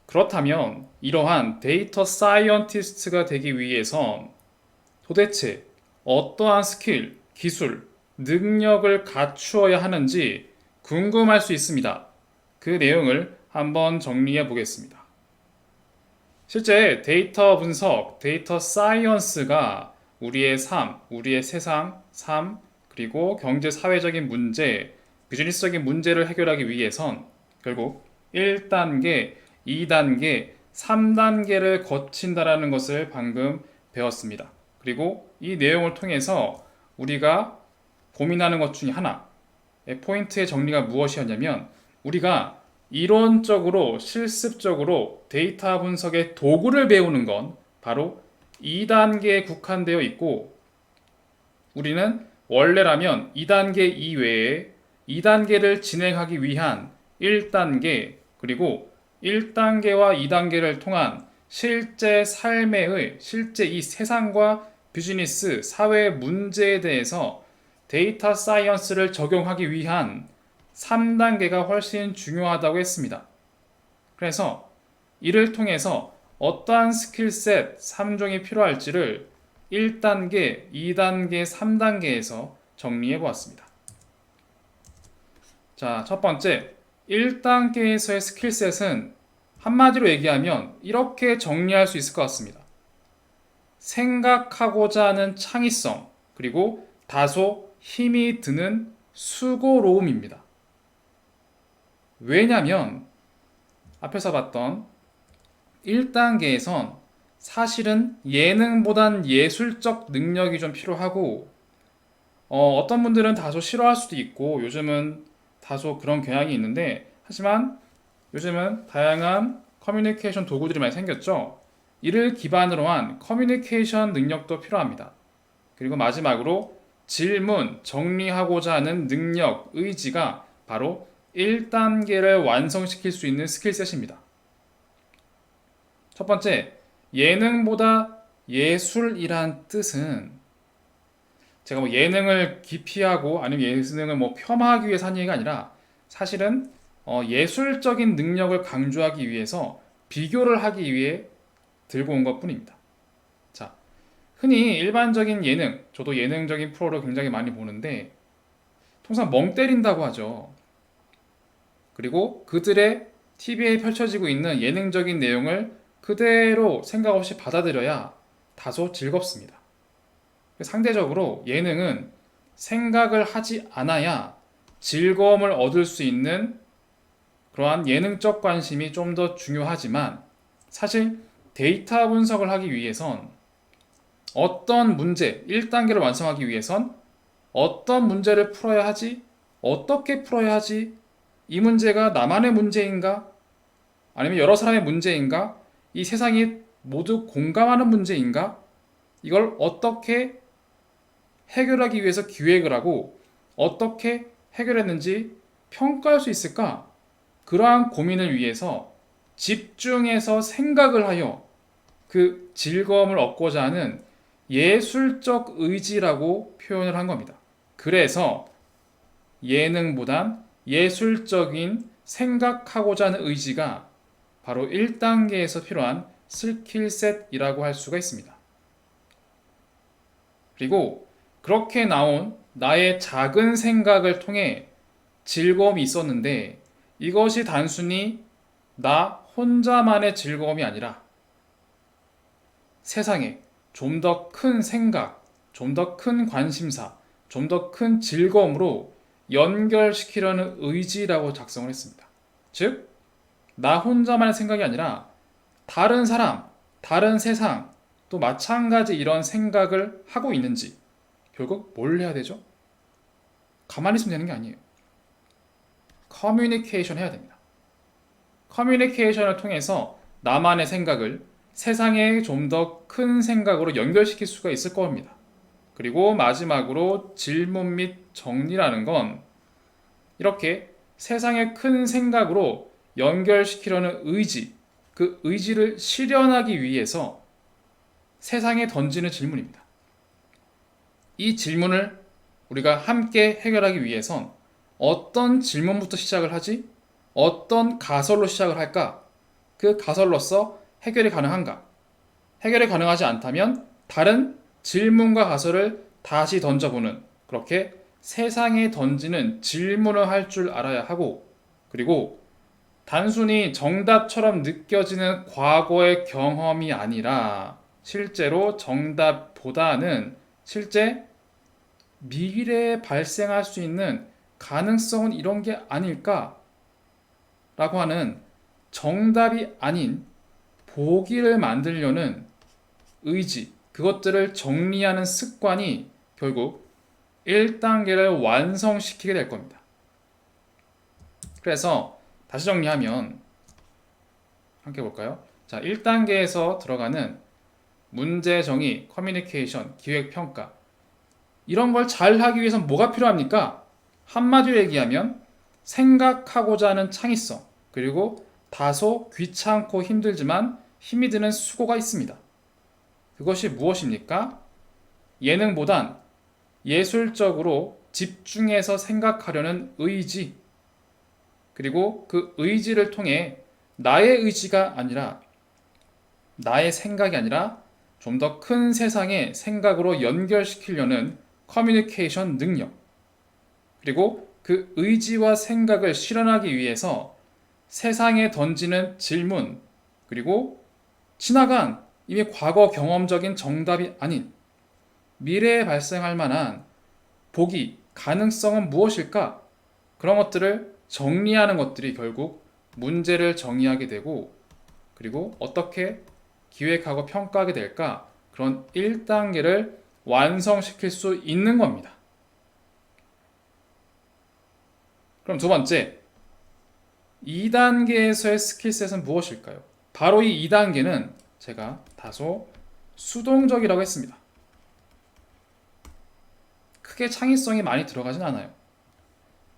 그렇다면 이러한 데이터 사이언티스트가 되기 위해선 도대체 어떠한 스킬, 기술, 능력을 갖추어야 하는지 궁금할 수 있습니다. 그 내용을 한번 정리해 보겠습니다. 실제 데이터 분석, 데이터 사이언스가 우리의 삶, 우리의 세상, 삶, 그리고 경제 사회적인 문제, 비즈니스적인 문제를 해결하기 위해선 결국 1단계, 2단계, 3단계를 거친다라는 것을 방금 배웠습니다. 그리고 이 내용을 통해서 우리가 고민하는 것 중에 하나, 포인트의 정리가 무엇이었냐면 우리가 이론적으로 실습적으로 데이터 분석의 도구를 배우는 건 바로 2단계에 국한되어 있고 우리는 원래라면 2단계 이외에 2단계를 진행하기 위한 1단계 그리고 1단계와 2단계를 통한 실제 삶의 실제 이 세상과 비즈니스, 사회 문제에 대해서 데이터 사이언스를 적용하기 위한 3단계가 훨씬 중요하다고 했습니다. 그래서 이를 통해서 어떠한 스킬셋 3종이 필요할지를 1단계, 2단계, 3단계에서 정리해 보았습니다. 자, 첫 번째, 1단계에서의 스킬셋은 한마디로 얘기하면 이렇게 정리할 수 있을 것 같습니다. 생각하고자 하는 창의성, 그리고 다소 힘이 드는 수고로움입니다. 왜냐면 앞에서 봤던 1단계에선 사실은 예능보단 예술적 능력이 좀 필요하고 어떤 분들은 다소 싫어할 수도 있고 요즘은 다소 그런 경향이 있는데 하지만 요즘은 다양한 커뮤니케이션 도구들이 많이 생겼죠. 이를 기반으로 한 커뮤니케이션 능력도 필요합니다. 그리고 마지막으로 질문, 정리하고자 하는 능력, 의지가 바로 1단계를 완성시킬 수 있는 스킬셋입니다. 첫 번째, 예능보다 예술이란 뜻은 제가 뭐 예능을 기피하고 아니면 예능을 뭐 폄하하기 위해서 한 얘기가 아니라 사실은 예술적인 능력을 강조하기 위해서 비교를 하기 위해 들고 온 것 뿐입니다. 자, 흔히 일반적인 예능, 저도 예능적인 프로를 굉장히 많이 보는데 통상 멍 때린다고 하죠. 그리고 그들의 TV에 펼쳐지고 있는 예능적인 내용을 그대로 생각 없이 받아들여야 다소 즐겁습니다. 상대적으로 예능은 생각을 하지 않아야 즐거움을 얻을 수 있는 그러한 예능적 관심이 좀 더 중요하지만 사실 데이터 분석을 하기 위해선 어떤 문제, 1단계를 완성하기 위해선 어떤 문제를 풀어야 하지? 어떻게 풀어야 하지? 이 문제가 나만의 문제인가? 아니면 여러 사람의 문제인가? 이 세상이 모두 공감하는 문제인가? 이걸 어떻게 해결하기 위해서 기획을 하고 어떻게 해결했는지 평가할 수 있을까? 그러한 고민을 위해서 집중해서 생각을 하여 그 즐거움을 얻고자 하는 예술적 의지라고 표현을 한 겁니다. 그래서 예능보단 예술적인 생각하고자 하는 의지가 바로 1단계에서 필요한 스킬셋이라고 할 수가 있습니다. 그리고 그렇게 나온 나의 작은 생각을 통해 즐거움이 있었는데 이것이 단순히 나 혼자만의 즐거움이 아니라 세상에 좀 더 큰 생각, 좀 더 큰 관심사, 좀 더 큰 즐거움으로 연결시키려는 의지라고 작성을 했습니다. 즉, 나 혼자만의 생각이 아니라 다른 사람, 다른 세상, 또 마찬가지 이런 생각을 하고 있는지 결국 뭘 해야 되죠? 가만히 있으면 되는 게 아니에요. 커뮤니케이션 해야 됩니다. 커뮤니케이션을 통해서 나만의 생각을 세상에 좀 더 큰 생각으로 연결시킬 수가 있을 겁니다. 그리고 마지막으로 질문 및 정리라는 건 이렇게 세상의 큰 생각으로 연결시키려는 의지, 그 의지를 실현하기 위해서 세상에 던지는 질문입니다. 이 질문을 우리가 함께 해결하기 위해선 어떤 질문부터 시작을 하지? 어떤 가설로 시작을 할까? 그 가설로서 해결이 가능한가? 해결이 가능하지 않다면 다른 질문과 가설을 다시 던져보는, 그렇게 세상에 던지는 질문을 할 줄 알아야 하고, 그리고 단순히 정답처럼 느껴지는 과거의 경험이 아니라 실제로 정답보다는 실제 미래에 발생할 수 있는 가능성은 이런 게 아닐까라고 하는 정답이 아닌 보기를 만들려는 의지, 그것들을 정리하는 습관이 결국 1단계를 완성시키게 될 겁니다. 그래서 다시 정리하면 함께 볼까요? 자, 1단계에서 들어가는 문제 정의, 커뮤니케이션, 기획 평가, 이런 걸 잘 하기 위해선 뭐가 필요합니까? 한마디로 얘기하면 생각하고자 하는 창의성, 그리고 다소 귀찮고 힘들지만 힘이 드는 수고가 있습니다. 그것이 무엇입니까? 예능보단 예술적으로 집중해서 생각하려는 의지, 그리고 그 의지를 통해 나의 의지가 아니라, 나의 생각이 아니라 좀 더 큰 세상의 생각으로 연결시키려는 커뮤니케이션 능력, 그리고 그 의지와 생각을 실현하기 위해서 세상에 던지는 질문, 그리고 지나간 이미 과거 경험적인 정답이 아닌 미래에 발생할 만한 보기, 가능성은 무엇일까? 그런 것들을 정리하는 것들이 결국 문제를 정의하게 되고, 그리고 어떻게 기획하고 평가하게 될까? 그런 1단계를 완성시킬 수 있는 겁니다. 그럼 두 번째, 2단계에서의 스킬셋은 무엇일까요? 바로 이 2단계는 제가 다소 수동적이라고 했습니다. 크게 창의성이 많이 들어가진 않아요.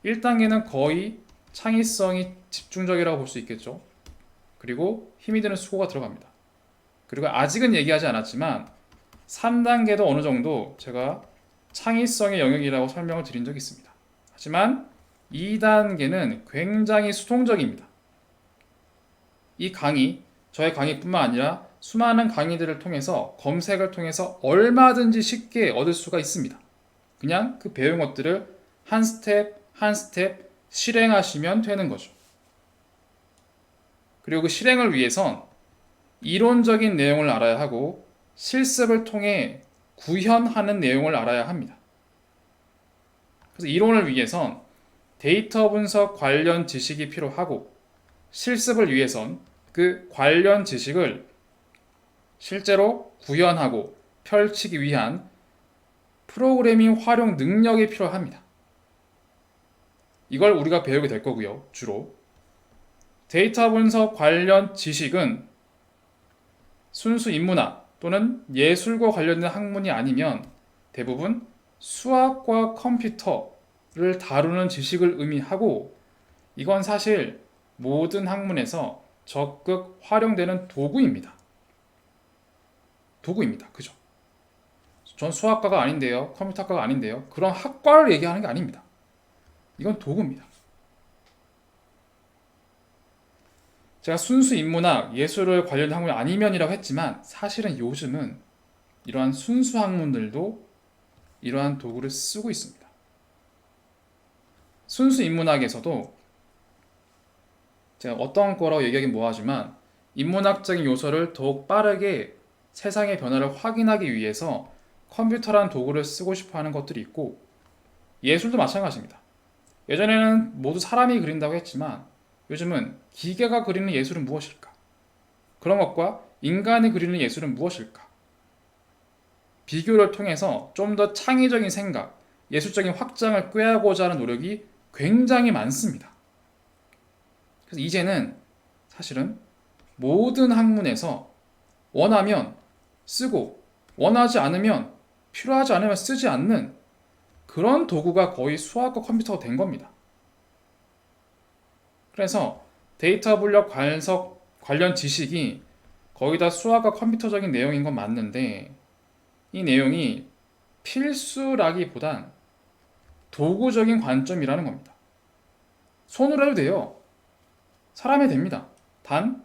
1단계는 거의 창의성이 집중적이라고 볼 수 있겠죠. 그리고 힘이 드는 수고가 들어갑니다. 그리고 아직은 얘기하지 않았지만 3단계도 어느 정도 제가 창의성의 영역이라고 설명을 드린 적이 있습니다. 하지만 2단계는 굉장히 수동적입니다. 이 강의, 저의 강의뿐만 아니라 수많은 강의들을 통해서, 검색을 통해서 얼마든지 쉽게 얻을 수가 있습니다. 그냥 그 배운 것들을 한 스텝 한 스텝 실행하시면 되는 거죠. 그리고 그 실행을 위해선 이론적인 내용을 알아야 하고 실습을 통해 구현하는 내용을 알아야 합니다. 그래서 이론을 위해선 데이터 분석 관련 지식이 필요하고, 실습을 위해선 그 관련 지식을 실제로 구현하고 펼치기 위한 프로그래밍 활용 능력이 필요합니다. 이걸 우리가 배우게 될 거고요. 주로 데이터 분석 관련 지식은 순수 인문학 또는 예술과 관련된 학문이 아니면 대부분 수학과 컴퓨터를 다루는 지식을 의미하고, 이건 사실 모든 학문에서 적극 활용되는 도구입니다. 그죠? 전 수학과가 아닌데요, 컴퓨터과가 아닌데요, 그런 학과를 얘기하는 게 아닙니다. 이건 도구입니다. 제가 순수 인문학, 예술을 관련된 학문이 아니면이라고 했지만 사실은 요즘은 이러한 순수 학문들도 이러한 도구를 쓰고 있습니다. 순수 인문학에서도 제가 어떤 거라고 얘기하긴 뭐하지만 인문학적인 요소를 더욱 빠르게 세상의 변화를 확인하기 위해서 컴퓨터라는 도구를 쓰고 싶어 하는 것들이 있고, 예술도 마찬가지입니다. 예전에는 모두 사람이 그린다고 했지만 요즘은 기계가 그리는 예술은 무엇일까? 그런 것과 인간이 그리는 예술은 무엇일까? 비교를 통해서 좀 더 창의적인 생각, 예술적인 확장을 꾀하고자 하는 노력이 굉장히 많습니다. 그래서 이제는 사실은 모든 학문에서 원하면 쓰고, 원하지 않으면, 필요하지 않으면 쓰지 않는 그런 도구가 거의 수학과 컴퓨터가 된 겁니다. 그래서 데이터 분석 관련 지식이 거의 다 수학과 컴퓨터적인 내용인 건 맞는데, 이 내용이 필수라기보단 도구적인 관점이라는 겁니다. 손으로 해도 돼요. 사람이 됩니다. 단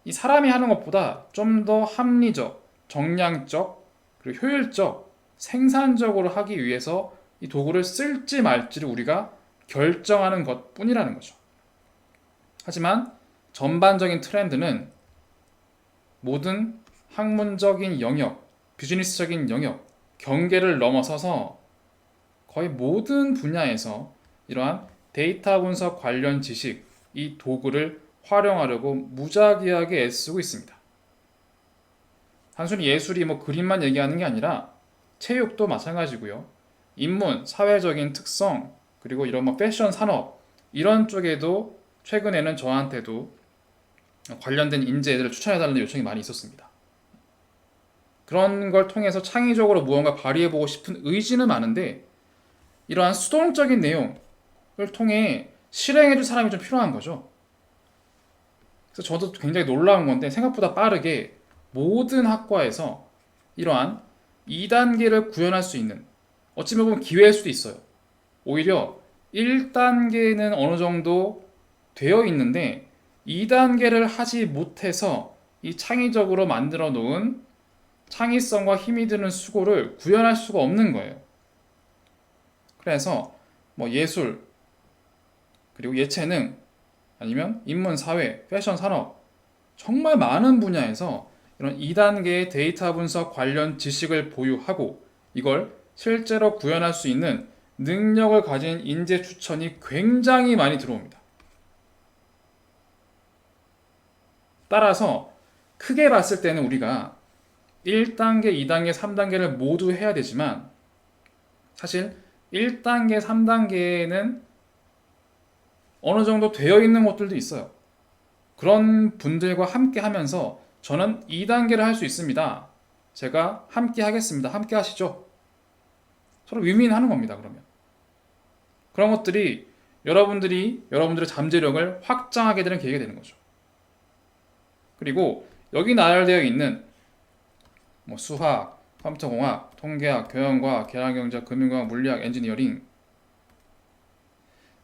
이 사람이 하는 것보다 좀 더 합리적, 정량적, 그리고 효율적, 생산적으로 하기 위해서 이 도구를 쓸지 말지를 우리가 결정하는 것뿐이라는 거죠. 하지만 전반적인 트렌드는 모든 학문적인 영역, 비즈니스적인 영역, 경계를 넘어서서 거의 모든 분야에서 이러한 데이터 분석 관련 지식, 이 도구를 활용하려고 무작위하게 애쓰고 있습니다. 단순히 예술이 그림만 얘기하는 게 아니라 체육도 마찬가지고요. 인문, 사회적인 특성, 그리고 이런 패션 산업 이런 쪽에도 최근에는 저한테도 관련된 인재들을 추천해달라는 요청이 많이 있었습니다. 그런 걸 통해서 창의적으로 무언가 발휘해보고 싶은 의지는 많은데 이러한 수동적인 내용을 통해 실행해줄 사람이 좀 필요한 거죠. 그래서 저도 굉장히 놀라운 건데 생각보다 빠르게 모든 학과에서 이러한 2단계를 구현할 수 있는, 어찌 보면 기회일 수도 있어요. 오히려 1단계는 어느 정도 되어 있는데 2단계를 하지 못해서 이 창의적으로 만들어 놓은 창의성과 힘이 드는 수고를 구현할 수가 없는 거예요. 그래서 예술, 그리고 예체능, 아니면 인문, 사회, 패션, 산업 정말 많은 분야에서 이런 2단계의 데이터 분석 관련 지식을 보유하고 이걸 실제로 구현할 수 있는 능력을 가진 인재 추천이 굉장히 많이 들어옵니다. 따라서 크게 봤을 때는 우리가 1단계, 2단계, 3단계를 모두 해야 되지만 사실 1단계, 3단계에는 어느 정도 되어 있는 것들도 있어요. 그런 분들과 함께 하면서 저는 2단계를 할 수 있습니다. 제가 함께 하겠습니다. 함께 하시죠. 서로 윈윈하는 겁니다. 그러면 그런 것들이 여러분들의 잠재력을 확장하게 되는 계기가 되는 거죠. 그리고 여기 나열되어 있는 수학, 컴퓨터공학, 통계학, 경영과학, 계량경제학, 금융과학, 물리학, 엔지니어링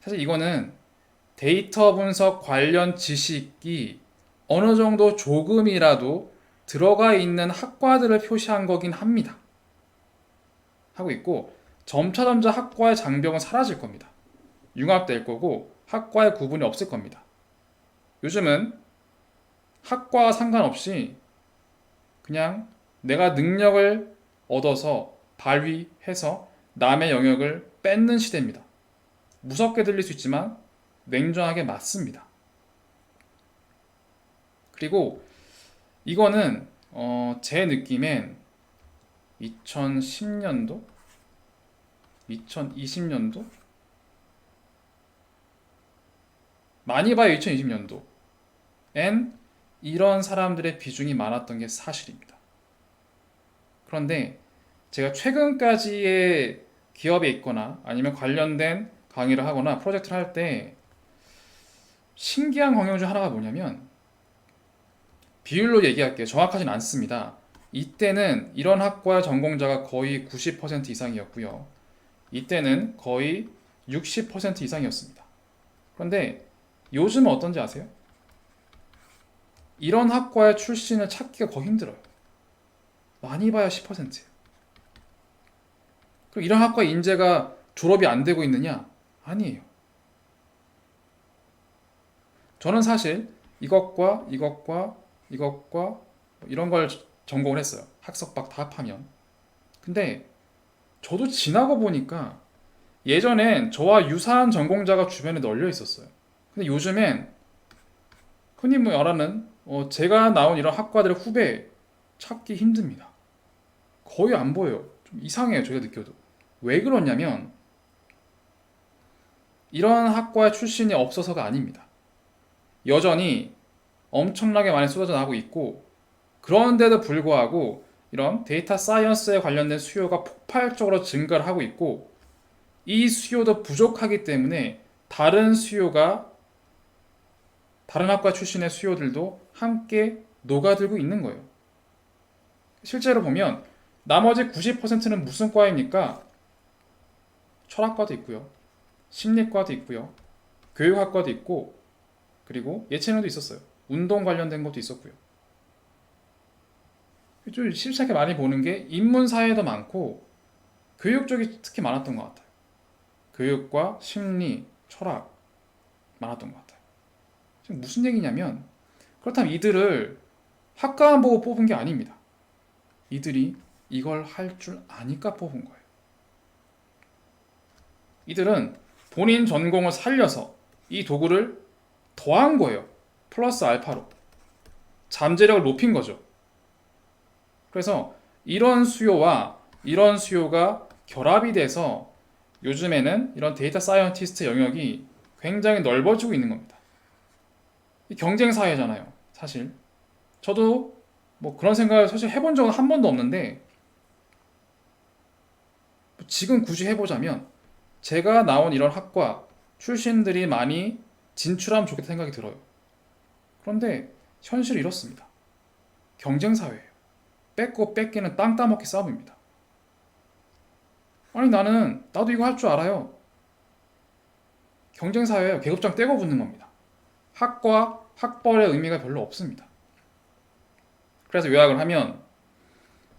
사실 이거는 데이터 분석 관련 지식이 어느 정도 조금이라도 들어가 있는 학과들을 표시한 거긴 합니다. 하고 있고 점차점차 학과의 장벽은 사라질 겁니다. 융합될 거고 학과의 구분이 없을 겁니다. 요즘은 학과와 상관없이 그냥 내가 능력을 얻어서 발휘해서 남의 영역을 뺏는 시대입니다. 무섭게 들릴 수 있지만 냉정하게 맞습니다. 그리고 이거는 제 느낌엔 2010년도? 2020년도? 많이 봐요. 2020년도엔 이런 사람들의 비중이 많았던 게 사실입니다. 그런데 제가 최근까지의 기업에 있거나 아니면 관련된 강의를 하거나 프로젝트를 할 때 신기한 광경 중 하나가 뭐냐면 비율로 얘기할게요. 정확하진 않습니다. 이때는 이런 학과의 전공자가 거의 90% 이상이었고요. 이때는 거의 60% 이상이었습니다. 그런데 요즘은 어떤지 아세요? 이런 학과의 출신을 찾기가 거의 힘들어요. 많이 봐야 10%예요. 그리고 이런 학과 인재가 졸업이 안 되고 있느냐? 아니에요. 저는 사실 이것과 이런 걸 전공을 했어요. 학석박 다 합하면. 근데 저도 지나고 보니까 예전엔 저와 유사한 전공자가 주변에 널려 있었어요. 근데 요즘엔 흔히 말하는 제가 나온 이런 학과들의 후배 찾기 힘듭니다. 거의 안 보여요. 좀 이상해요. 제가 느껴도. 왜 그러냐면 이런 학과의 출신이 없어서가 아닙니다. 여전히 엄청나게 많이 쏟아져 나오고 있고 그런데도 불구하고 이런 데이터 사이언스에 관련된 수요가 폭발적으로 증가를 하고 있고 이 수요도 부족하기 때문에 다른 학과 출신의 수요들도 함께 녹아들고 있는 거예요. 실제로 보면 나머지 90%는 무슨 과입니까? 철학과도 있고요. 심리과도 있고요. 교육학과도 있고 그리고 예체능도 있었어요. 운동 관련된 것도 있었고요. 좀 심차게 많이 보는 게 인문사회도 많고 교육 쪽이 특히 많았던 것 같아요. 교육과 심리, 철학 많았던 것 같아요. 지금 무슨 얘기냐면 그렇다면 이들을 학과만 보고 뽑은 게 아닙니다. 이들이 이걸 할 줄 아니까 뽑은 거예요. 이들은 본인 전공을 살려서 이 도구를 더한 거예요. 플러스 알파로. 잠재력을 높인 거죠. 그래서 이런 수요와 이런 수요가 결합이 돼서 요즘에는 이런 데이터 사이언티스트 영역이 굉장히 넓어지고 있는 겁니다. 경쟁 사회잖아요, 사실. 저도 뭐 그런 생각을 사실 해본 적은 한 번도 없는데 지금 굳이 해보자면 제가 나온 이런 학과 출신들이 많이 진출하면 좋겠다 생각이 들어요. 그런데 현실이 이렇습니다. 경쟁 사회예요. 뺏고 뺏기는 땅 따먹기 싸움입니다. 아니 나도 이거 할 줄 알아요. 경쟁 사회예요. 계급장 떼고 붙는 겁니다. 학과, 학벌의 의미가 별로 없습니다. 그래서 요약을 하면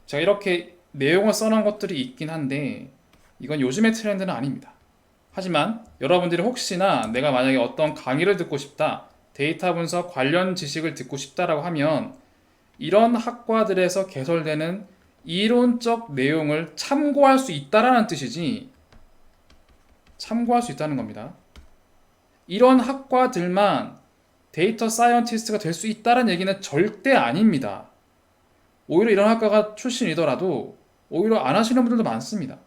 제가 이렇게 내용을 써놓은 것들이 있긴 한데 이건 요즘의 트렌드는 아닙니다. 하지만 여러분들이 혹시나 내가 만약에 어떤 강의를 듣고 싶다, 데이터 분석 관련 지식을 듣고 싶다라고 하면 이런 학과들에서 개설되는 이론적 내용을 참고할 수 있다라는 뜻이지, 참고할 수 있다는 겁니다. 이런 학과들만 데이터 사이언티스트가 될 수 있다는 얘기는 절대 아닙니다. 오히려 이런 학과가 출신이더라도 오히려 안 하시는 분들도 많습니다.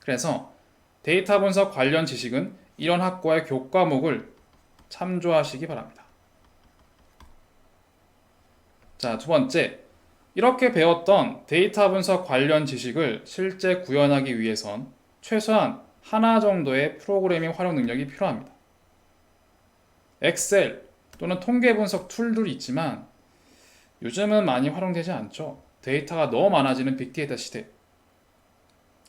그래서 데이터 분석 관련 지식은 이런 학과의 교과목을 참조하시기 바랍니다. 자, 두 번째, 이렇게 배웠던 데이터 분석 관련 지식을 실제 구현하기 위해선 최소한 하나 정도의 프로그래밍 활용 능력이 필요합니다. 엑셀 또는 통계 분석 툴들이 있지만 요즘은 많이 활용되지 않죠. 데이터가 너무 많아지는 빅데이터 시대.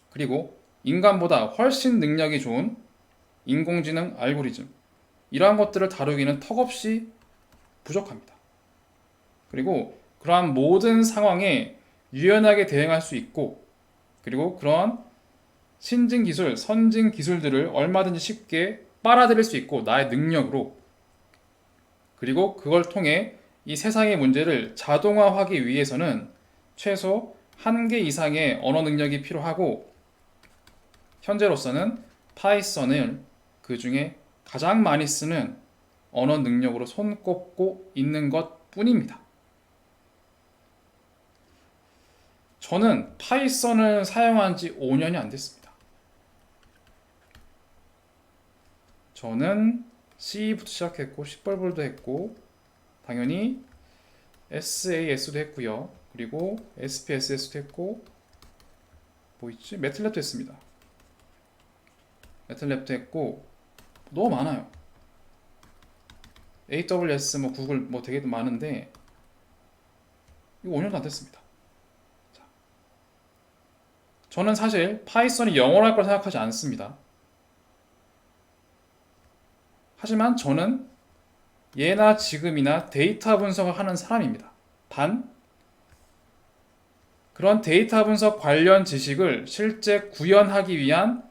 그리고 인간보다 훨씬 능력이 좋은 인공지능 알고리즘, 이러한 것들을 다루기는 턱없이 부족합니다. 그리고 그러한 모든 상황에 유연하게 대응할 수 있고, 그리고 그런 신진 기술, 선진 기술들을 얼마든지 쉽게 빨아들일 수 있고, 나의 능력으로. 그리고 그걸 통해 이 세상의 문제를 자동화하기 위해서는 최소 1개 이상의 언어 능력이 필요하고, 현재로서는 파이썬을 그 중에 가장 많이 쓰는 언어 능력으로 손꼽고 있는 것 뿐입니다. 저는 파이썬을 사용한 지 5년이 안 됐습니다. 저는 C부터 시작했고, C++도 했고, 당연히 SAS도 했고요. 그리고 SPSS도 했고, 뭐 있지? 매틀랩도 했습니다. 매틀랩도 했고, 너무 많아요. AWS, 뭐 구글, 뭐 되게 많은데 이거 5년도 안 됐습니다. 자, 저는 사실 파이썬이 영어로 할 걸 생각하지 않습니다. 하지만 저는 예나 지금이나 데이터 분석을 하는 사람입니다. 그런 데이터 분석 관련 지식을 실제 구현하기 위한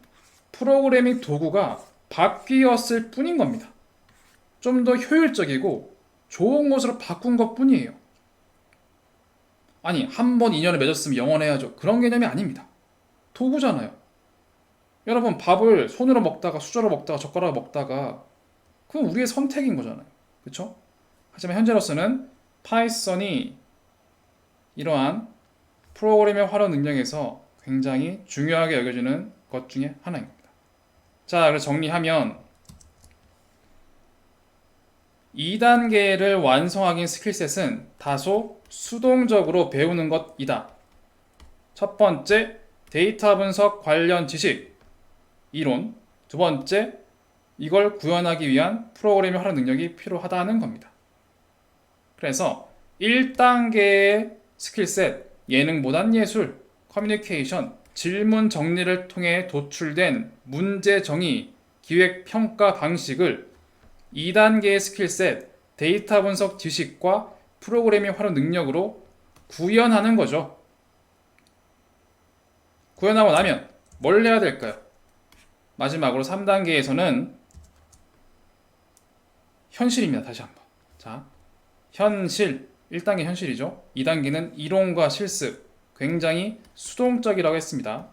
프로그래밍 도구가 바뀌었을 뿐인 겁니다. 좀 더 효율적이고 좋은 것으로 바꾼 것 뿐이에요. 아니, 한 번 인연을 맺었으면 영원해야죠. 그런 개념이 아닙니다. 도구잖아요. 여러분, 밥을 손으로 먹다가 수저로 먹다가 젓가락으로 먹다가 그건 우리의 선택인 거잖아요. 그렇죠? 하지만 현재로서는 파이썬이 이러한 프로그래밍 활용 능력에서 굉장히 중요하게 여겨지는 것 중에 하나인 겁니다. 자, 그래서 정리하면 2단계를 완성하기 스킬셋은 다소 수동적으로 배우는 것이다. 첫 번째, 데이터 분석 관련 지식, 이론. 두 번째, 이걸 구현하기 위한 프로그래밍 활용 능력이 필요하다는 겁니다. 그래서 1단계의 스킬셋, 예능보단 예술, 커뮤니케이션, 질문 정리를 통해 도출된 문제 정의, 기획 평가 방식을 2단계의 스킬셋, 데이터 분석 지식과 프로그래밍 활용 능력으로 구현하는 거죠. 구현하고 나면 뭘 해야 될까요? 마지막으로 3단계에서는 현실입니다. 다시 한번. 자, 현실. 1단계 현실이죠. 2단계는 이론과 실습. 굉장히 수동적이라고 했습니다.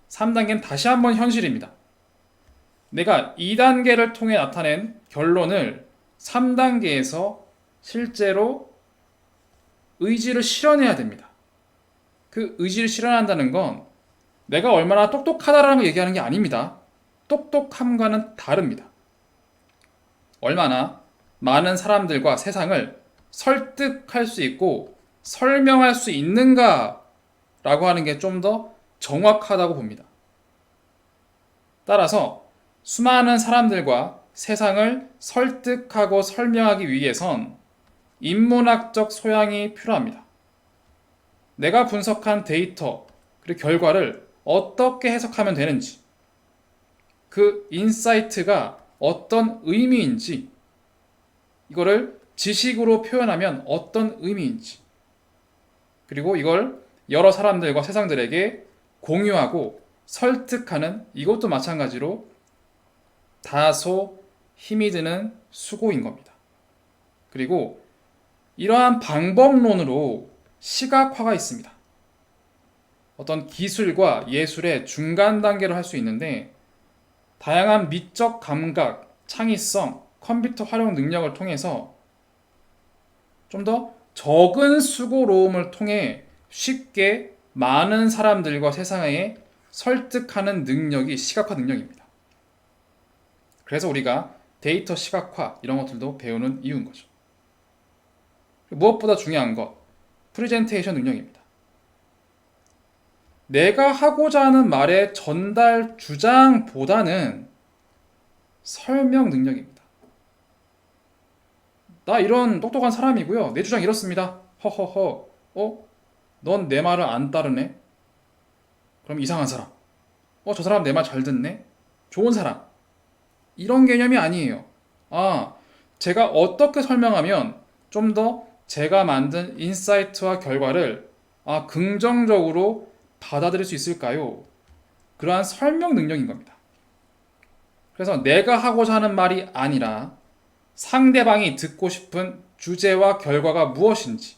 3단계는 다시 한번 현실입니다. 내가 2단계를 통해 나타낸 결론을 3단계에서 실제로 의지를 실현해야 됩니다. 그 의지를 실현한다는 건 내가 얼마나 똑똑하다라는 걸 얘기하는 게 아닙니다. 똑똑함과는 다릅니다. 얼마나 많은 사람들과 세상을 설득할 수 있고 설명할 수 있는가 라고 하는 게 좀 더 정확하다고 봅니다. 따라서 수많은 사람들과 세상을 설득하고 설명하기 위해선 인문학적 소양이 필요합니다. 내가 분석한 데이터 그리고 결과를 어떻게 해석하면 되는지, 그 인사이트가 어떤 의미인지, 이거를 지식으로 표현하면 어떤 의미인지, 그리고 이걸 여러 사람들과 세상들에게 공유하고 설득하는, 이것도 마찬가지로 다소 힘이 드는 수고인 겁니다. 그리고 이러한 방법론으로 시각화가 있습니다. 어떤 기술과 예술의 중간 단계를 할 수 있는데, 다양한 미적 감각, 창의성, 컴퓨터 활용 능력을 통해서 좀 더 적은 수고로움을 통해 쉽게 많은 사람들과 세상에 설득하는 능력이 시각화 능력입니다. 그래서 우리가 데이터 시각화 이런 것들도 배우는 이유인 거죠. 무엇보다 중요한 것, 프레젠테이션 능력입니다. 내가 하고자 하는 말의 전달 주장보다는 설명 능력입니다. 나 이런 똑똑한 사람이고요. 내 주장 이렇습니다. 허허허. 넌 내 말을 안 따르네? 그럼 이상한 사람. 저 사람 내 말 잘 듣네? 좋은 사람. 이런 개념이 아니에요. 제가 어떻게 설명하면 좀 더 제가 만든 인사이트와 결과를 긍정적으로 받아들일 수 있을까요? 그러한 설명 능력인 겁니다. 그래서 내가 하고자 하는 말이 아니라 상대방이 듣고 싶은 주제와 결과가 무엇인지,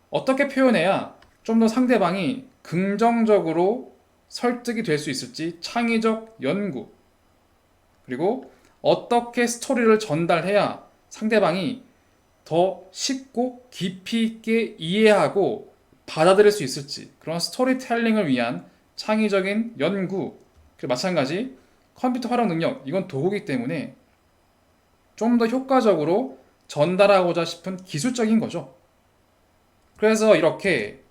어떻게 표현해야 좀 더 상대방이 긍정적으로 설득이 될 수 있을지 창의적 연구, 그리고 어떻게 스토리를 전달해야 상대방이 더 쉽고 깊이 있게 이해하고 받아들일 수 있을지, 그런 스토리텔링을 위한 창의적인 연구, 그리고 마찬가지 컴퓨터 활용 능력, 이건 도구이기 때문에 좀 더 효과적으로 전달하고자 싶은 기술적인 거죠. 그래서 이렇게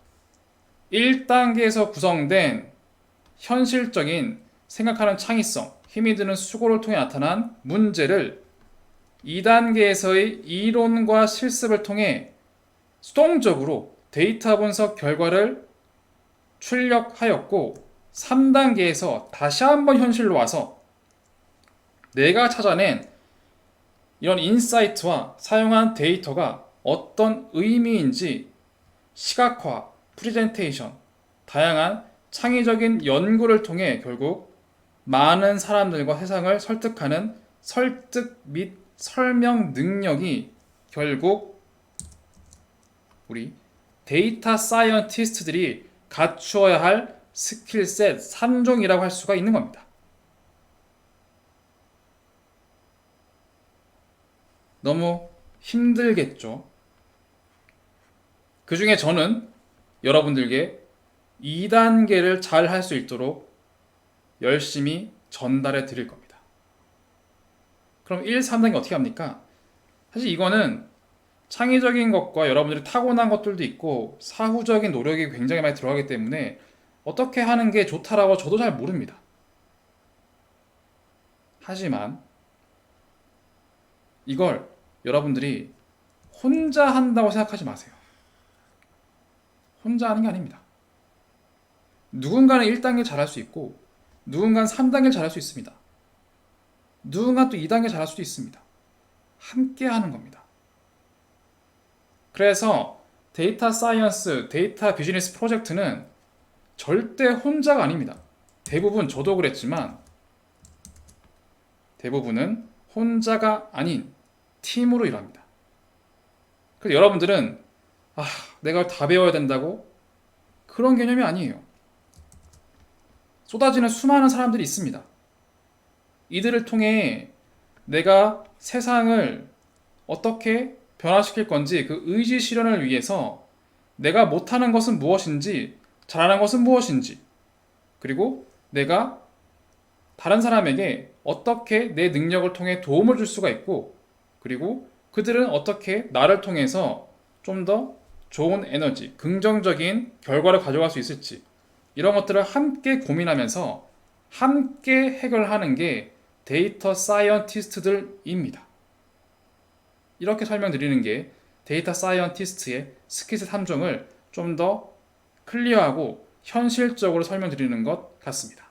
1단계에서 구성된 현실적인 생각하는 창의성, 힘이 드는 수고를 통해 나타난 문제를 2단계에서의 이론과 실습을 통해 수동적으로 데이터 분석 결과를 출력하였고, 3단계에서 다시 한번 현실로 와서 내가 찾아낸 이런 인사이트와 사용한 데이터가 어떤 의미인지 시각화, 프레젠테이션, 다양한 창의적인 연구를 통해 결국 많은 사람들과 세상을 설득하는 설득 및 설명 능력이 결국 우리 데이터 사이언티스트들이 갖추어야 할 스킬셋 3종이라고 할 수가 있는 겁니다. 너무 힘들겠죠? 그 중에 저는 여러분들께 2단계를 잘 할 수 있도록 열심히 전달해 드릴 겁니다. 그럼 1, 3단계 어떻게 합니까? 사실 이거는 창의적인 것과 여러분들이 타고난 것들도 있고 사후적인 노력이 굉장히 많이 들어가기 때문에 어떻게 하는 게 좋다라고 저도 잘 모릅니다. 하지만 이걸 여러분들이 혼자 한다고 생각하지 마세요. 혼자 하는 게 아닙니다. 누군가는 1단계 잘할 수 있고 누군가는 3단계를 잘할 수 있습니다. 누군가는 또 2단계 잘할 수도 있습니다. 함께 하는 겁니다. 그래서 데이터 사이언스, 데이터 비즈니스 프로젝트는 절대 혼자가 아닙니다. 대부분 저도 그랬지만 대부분은 혼자가 아닌 팀으로 일합니다. 그래서 여러분들은 내가 다 배워야 된다고? 그런 개념이 아니에요. 쏟아지는 수많은 사람들이 있습니다. 이들을 통해 내가 세상을 어떻게 변화시킬 건지 그 의지 실현을 위해서 내가 못하는 것은 무엇인지, 잘하는 것은 무엇인지, 그리고 내가 다른 사람에게 어떻게 내 능력을 통해 도움을 줄 수가 있고, 그리고 그들은 어떻게 나를 통해서 좀 더 좋은 에너지, 긍정적인 결과를 가져갈 수 있을지, 이런 것들을 함께 고민하면서 함께 해결하는 게 데이터 사이언티스트들입니다. 이렇게 설명드리는 게 데이터 사이언티스트의 스킬셋 3종을 좀 더 클리어하고 현실적으로 설명드리는 것 같습니다.